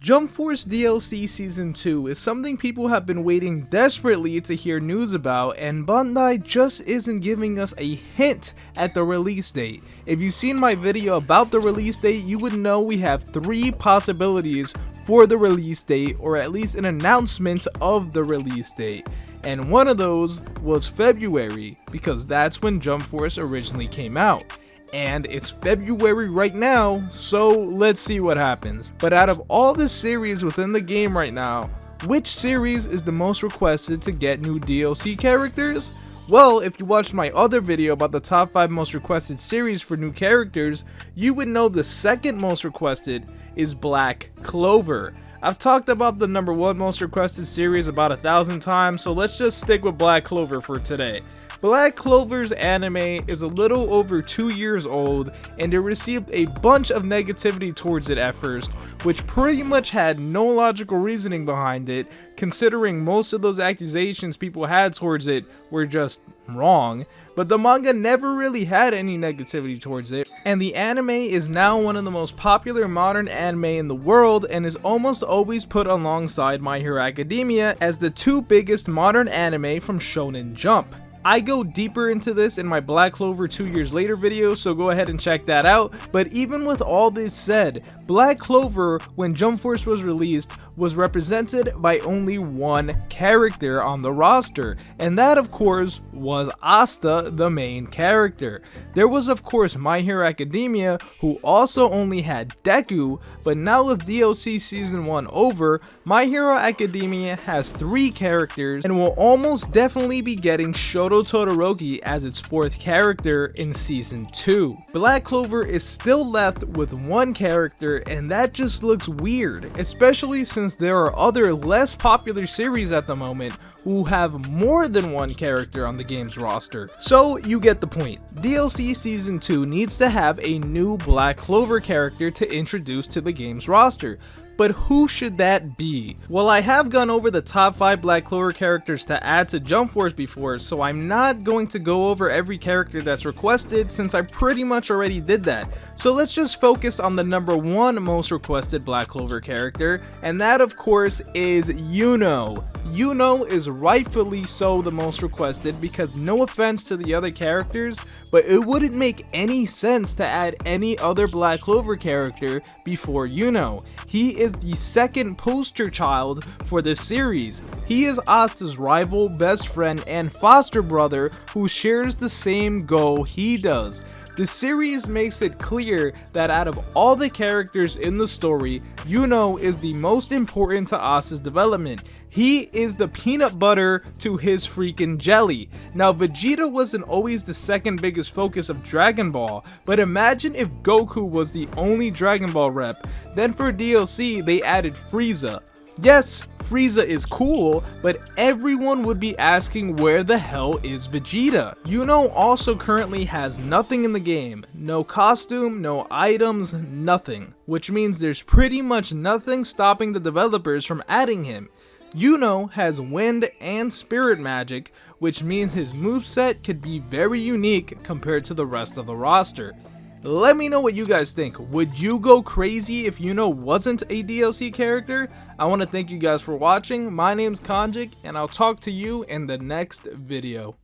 Jump Force DLC Season 2 is something people have been waiting desperately to hear news about, and Bandai just isn't giving us a hint at the release date. If you've seen my video about the release date, you would know we have 3 possibilities for the release date, or at least an announcement of the release date. And one of those was February, because that's when Jump Force originally came out. And it's February right now, so let's see what happens. But out of all the series within the game right now, which series is the most requested to get new DLC characters? Well, if you watched my other video about the top 5 most requested series for new characters, you would know the second most requested is Black Clover. I've talked about the number 1 most requested series about 1,000 times, so let's just stick with Black Clover for today. Black Clover's anime is a little over 2 years old, and it received a bunch of negativity towards it at first, which pretty much had no logical reasoning behind it, considering most of those accusations people had towards it were just wrong. But the manga never really had any negativity towards it, and the anime is now one of the most popular modern anime in the world, and is almost always put alongside My Hero Academia as the 2 biggest modern anime from Shonen Jump. I go deeper into this in my Black Clover 2 years later video, so go ahead and check that out. But even with all this said, Black Clover, when Jump Force was released, was represented by only 1 character on the roster, and that of course was Asta, the main character. There was of course My Hero Academia, who also only had Deku, but now with DLC Season 1 over, My Hero Academia has 3 characters and will almost definitely be getting Shoto Todoroki as its 4th character in Season 2. Black Clover is still left with 1 character, and that just looks weird, especially since there are other less popular series at the moment who have more than 1 character on the game's roster. So you get the point. DLC Season 2 needs to have a new Black Clover character to introduce to the game's roster. But who should that be? Well, I have gone over the top 5 Black Clover characters to add to Jump Force before, so I'm not going to go over every character that's requested since I pretty much already did that. So let's just focus on the number 1 most requested Black Clover character, and that of course is Yuno. Yuno is rightfully so the most requested because, no offense to the other characters, but it wouldn't make any sense to add any other Black Clover character before Yuno. He is the 2nd poster child for the series. He is Asta's rival, best friend, and foster brother who shares the same goal he does. The series makes it clear that out of all the characters in the story, Yuno is the most important to Asta's development. He is the peanut butter to his freaking jelly. Now, Vegeta wasn't always the 2nd biggest focus of Dragon Ball, but imagine if Goku was the only Dragon Ball rep. Then for DLC, they added Frieza. Yes, Frieza is cool, but everyone would be asking where the hell is Vegeta? Yuno also currently has nothing in the game. No costume, no items, nothing. Which means there's pretty much nothing stopping the developers from adding him. Yuno has wind and spirit magic, which means his moveset could be very unique compared to the rest of the roster. Let me know what you guys think. Would you go crazy if Yuno wasn't a DLC character? I want to thank you guys for watching. My name's Konjik, and I'll talk to you in the next video.